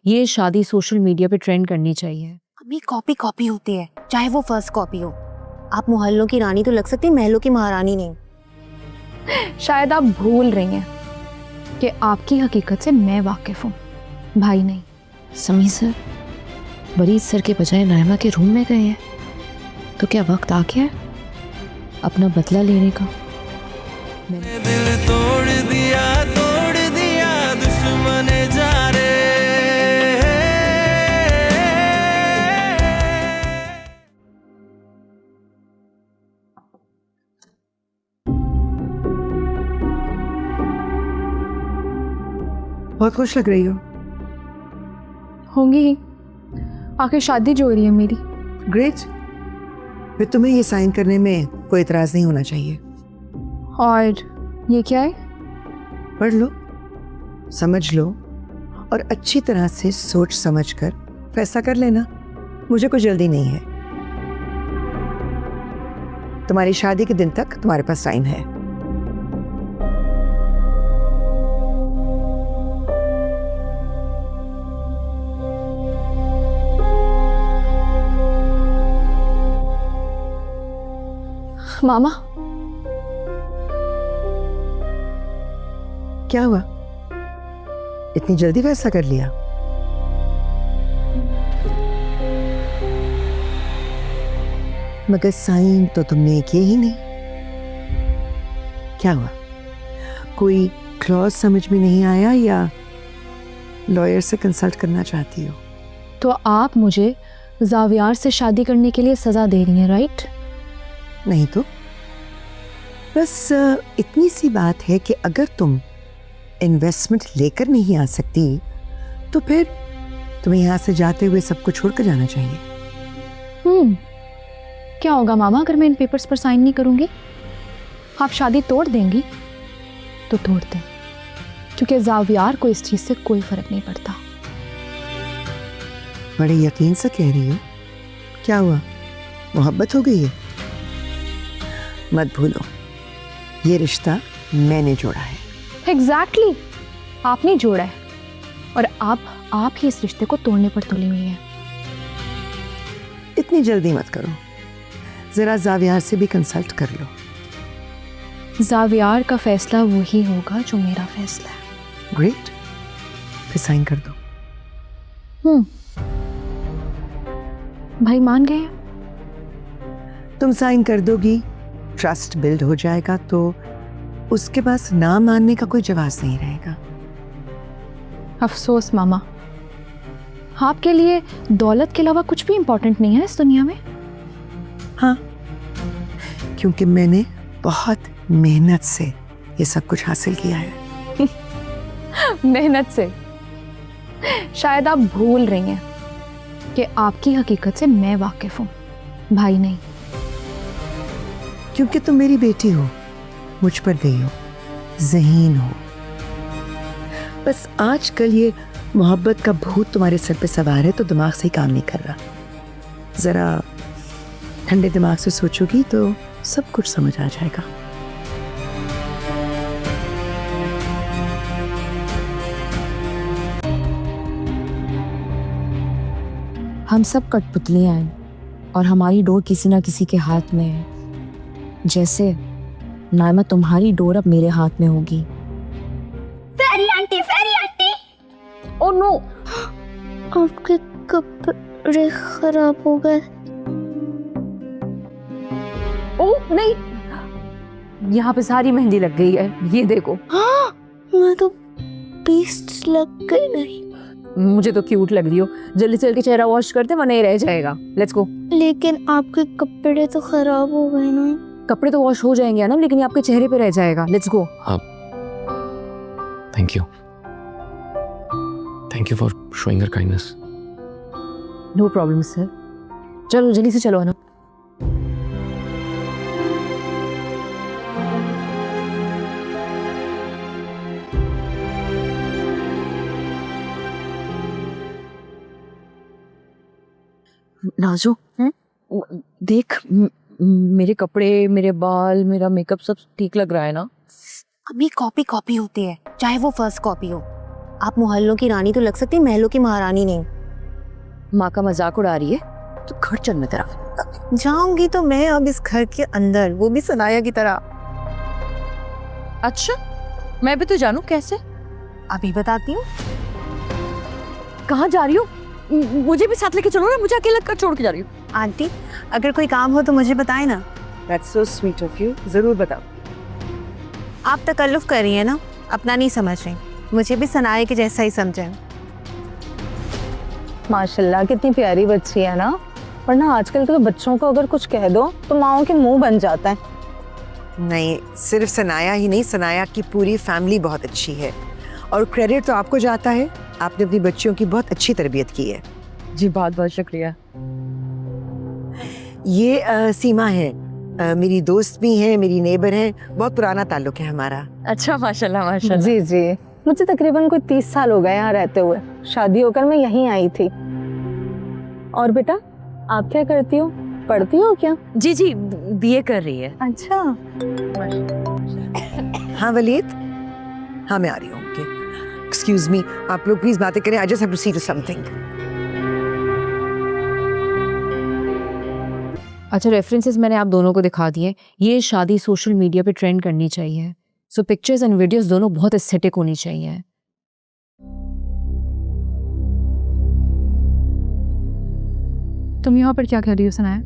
ये शादी social media पे ट्रेंड करनी चाहिए। अम्मी कॉपी कॉपी होती है, चाहे वो फर्स्ट कॉपी हो। आप मोहल्लों की रानी तो लग सकती, महलों की महारानी नहीं। शायद आप भूल रही हैं कि आपकी हकीकत से मैं वाकिफ हूँ, भाई नहीं। समी सर बरीद सर के बजाय नायमा के रूम में गए हैं, तो क्या वक्त आ गया है अपना बदला लेने का? दिल तोड़ दिया दुश्मन जा रे। बहुत खुश लग रही हो। होंगी ही, आखिर शादी जो हो रही है मेरी। ग्रेट, फिर तुम्हें ये साइन करने में कोई इतराज नहीं होना चाहिए। और ये क्या है? पढ़ लो, समझ लो और अच्छी तरह से सोच समझ कर फैसला कर लेना। मुझे कोई जल्दी नहीं है। तुम्हारी शादी के दिन तक तुम्हारे पास टाइम है। मामा, क्या हुआ, इतनी जल्दी फैसला कर लिया? मगर साइन तो तुमने किए ही नहीं। क्या हुआ, कोई क्लॉज समझ में नहीं आया या लॉयर से कंसल्ट करना चाहती हो? तो आप मुझे जावियार से शादी करने के लिए सजा दे रही हैं, राइट? नहीं तो बस इतनी सी बात है कि अगर तुम इन्वेस्टमेंट लेकर नहीं आ सकती तो फिर तुम्हें यहाँ से जाते हुए सब कुछ छोड़कर जाना चाहिए। क्या होगा मामा अगर मैं इन पेपर्स पर साइन नहीं करूंगी? आप शादी तोड़ देंगी तो तोड़ दें, क्योंकि जावियार को इस चीज से कोई फर्क नहीं पड़ता। बड़े यकीन से कह रही हो। क्या हुआ, मोहब्बत हो गई है? मत भूलो, ये रिश्ता मैंने जोड़ा है। एग्जैक्टली, आपने जोड़ा है और आप ही इस रिश्ते को तोड़ने पर तुली हुई हैं। इतनी जल्दी मत करो, जरा जावियार से भी कंसल्ट कर लो। जावियार का फैसला वही होगा जो मेरा फैसला है। ग्रेट, फिर साइन कर दो। भाई मान गए? तुम साइन कर दोगी, ट्रस्ट बिल्ड हो जाएगा, तो उसके पास ना मानने का कोई जवाब नहीं रहेगा। अफसोस मामा, आपके लिए दौलत के अलावा कुछ भी इंपॉर्टेंट नहीं है इस दुनिया में। हाँ, क्योंकि मैंने बहुत मेहनत से ये सब कुछ हासिल किया है। मेहनत से? शायद आप भूल रही हैं कि आपकी हकीकत से मैं वाकिफ हूँ, भाई नहीं। क्योंकि तुम मेरी बेटी हो, मुझ पर गई हो, ज़हीन हो। बस आजकल ये मोहब्बत का भूत तुम्हारे सर पे सवार है तो दिमाग से ही काम नहीं कर रहा। जरा ठंडे दिमाग से सोचोगी तो सब कुछ समझ आ जाएगा। हम सब कठपुतलियां हैं और हमारी डोर किसी ना किसी के हाथ में है। जैसे नायमा, तुम्हारी डोर अब मेरे हाथ में होगी। फेरी आंटी, फेरी आंटी। ओह नो, आपके कपड़े खराब हो गए। ओह नहीं, यहाँ पे सारी मेहंदी लग गई है, ये देखो। हाँ, मैं तो पीस लग गई। नहीं, मुझे तो क्यूट लग रही हो। जल्दी से जल्दी चेहरा वॉश करते वरना ये रह जाएगा। लेट्स गो। लेकिन आपके कपड़े तो खराब हो गए ना। कपड़े तो वॉश हो जाएंगे ना, लेकिन ये आपके चेहरे पे रह जाएगा। Let's go. हाँ, thank you for showing her kindness. No problem sir. चलो जल्दी से चलो ना। नाजो, देख मेरे कपड़े, मेरे बाल, मेरा मेकअप सब ठीक लग रहा है ना? अम्मी कॉपी कॉपी होती है, चाहे वो फर्स्ट कॉपी हो। आप मोहल्लों की रानी तो लग सकती, महलों की महारानी नहीं। माँ का मजाक उड़ा रही है तो घर चल में तेरा। जाऊंगी तो मैं अब इस घर के अंदर, वो भी सनाया की तरह। अच्छा, मैं भी तो जानूं कैसे? अभी बताती हूँ। कहाँ जा रही हो? मुझे भी साथ लेके चलो ना, मुझे अकेला कर छोड़ के जा रही हो। आंटी, अगर कोई काम हो तो मुझे बताए ना। That's so sweet of you. जरूर बताओ। आप तकल्लुफ कर रही हैं ना, अपना नहीं समझ रही। मुझे भी सनाया के जैसा ही समझें। माशाल्लाह कितनी प्यारी बच्ची है ना, वरना आजकल के तो बच्चों को अगर कुछ कह दो तो माओ के मुंह बन जाता है। नहीं, सिर्फ सनाया ही नहीं, सनाया की पूरी फैमिली बहुत अच्छी है और क्रेडिट तो आपको जाता है। आपने अपनी बच्चियों की बहुत अच्छी तरबियत की है। जी बहुत बहुत शुक्रिया। ये सीमा है, मेरी दोस्त भी है, मेरी नेबर है, बहुत पुराना ताल्लुक है हमारा। अच्छा, माशाल्लाह माशाल्लाह। जी जी, मुझे तकरीबन कोई 30 साल हो गए यहाँ रहते हुए। शादी होकर मैं यहीं आई थी। और बेटा, आप क्या करती हो? पढ़ती हो क्या? जी जी, बीए कर रही है। अच्छा। हाँ वलीद, हाँ मैं आ रही हूँ। एक्सक्यूज मी, आप लोग प्लीज बातें करें। I just have to see to something. अच्छा, रेफरेंसेस मैंने आप दोनों को दिखा दिए। ये शादी सोशल मीडिया पे ट्रेंड करनी चाहिए, सो पिक्चर्स एंड वीडियोस दोनों बहुत एस्थेटिक होनी चाहिए। तुम यहाँ पर क्या कर रही हो सनाया?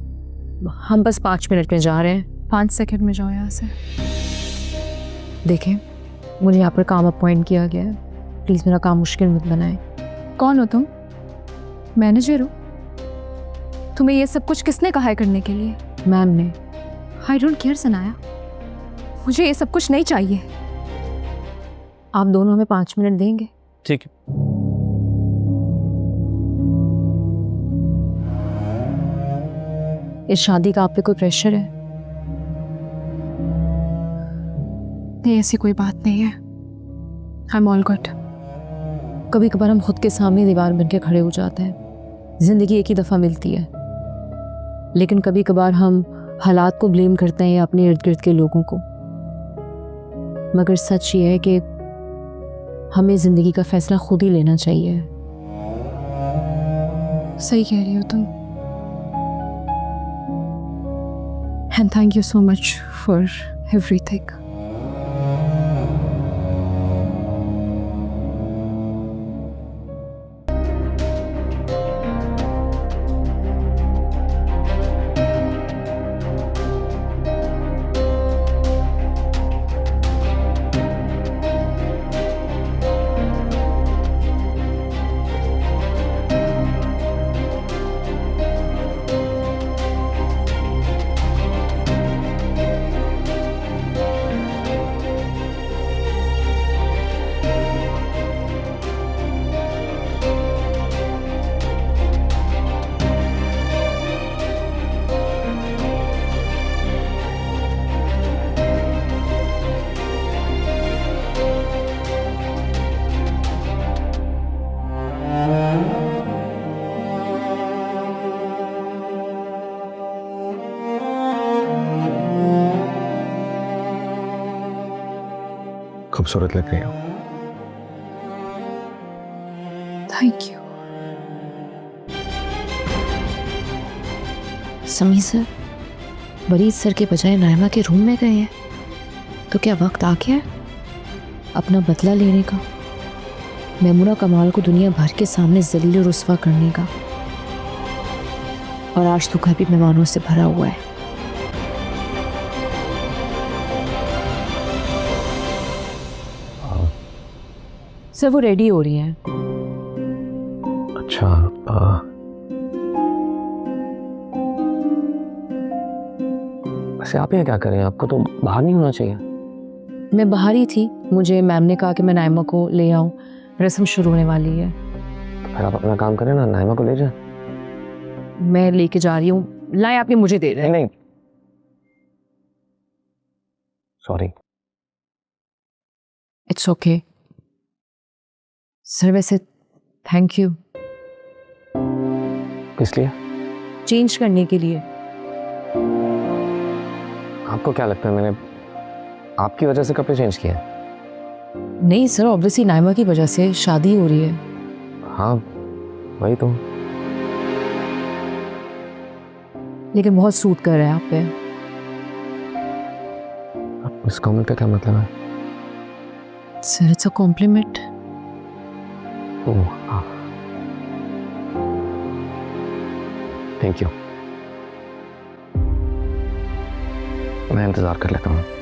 हम बस 5 मिनट में जा रहे हैं। 5 सेकंड में जाओ यहाँ से। देखें, मुझे यहाँ पर काम अपॉइंट किया गया है, प्लीज़ मेरा काम मुश्किल मत बनाएं। कौन हो तुम? मैनेजर हो? तुम्हें ये सब कुछ किसने कहा है करने के लिए? मैम ने। आई डोंट केयर सनाया, मुझे ये सब कुछ नहीं चाहिए। आप दोनों हमें 5 मिनट देंगे? ठीक है। इस शादी का आप पे कोई प्रेशर है? नहीं, ऐसी कोई बात नहीं है। I am all good. कभी कभार हम खुद के सामने दीवार बन के खड़े हो जाते हैं। जिंदगी एक ही दफ़ा मिलती है, लेकिन कभी कभार हम हालात को ब्लेम करते हैं या अपने इर्द गिर्द के लोगों को। मगर सच ये है कि हमें ज़िंदगी का फैसला खुद ही लेना चाहिए। सही कह रही हो तुम। And thank you so much for everything. खूबसूरत लग रही हो। Thank you. समी सर, बरीद सर के बजाय नायमा के रूम में गए हैं, तो क्या वक्त आ गया है अपना बदला लेने का? मैमुना कमाल को दुनिया भर के सामने जलील और रुस्वा करने का। और आज तो घर भी मेहमानों से भरा हुआ है। सर, वो रेडी हो रही हैं। अच्छा, वैसे आप यहाँ क्या करें? आपको तो बाहर नहीं होना चाहिए। मैं बाहर ही थी, मुझे मैम ने कहा कि मैं नायमा को ले आऊं, रस्म शुरू होने वाली है। तो फिर आप अपना काम करें ना, नायमा को ले जाए। मैं लेके जा रही हूँ। लाए, आपके मुझे दे रहे हैं। नहीं, सॉरी। It's okay sir. वैसे थैंक यू। किस लिए? चेंज करने के लिए। आपको क्या लगता है मैंने आपकी वजह से कपड़े चेंज किए? नहीं सर, ऑब्वियसली नाइमा की वजह से शादी हो रही है। हाँ वही तो। लेकिन बहुत सूट कर रहा है आप पे। इस कमेंट का क्या मतलब है? Sir it's a compliment. Oh हाँ, थैंक यू। मैं इंतजार कर लेता हूँ।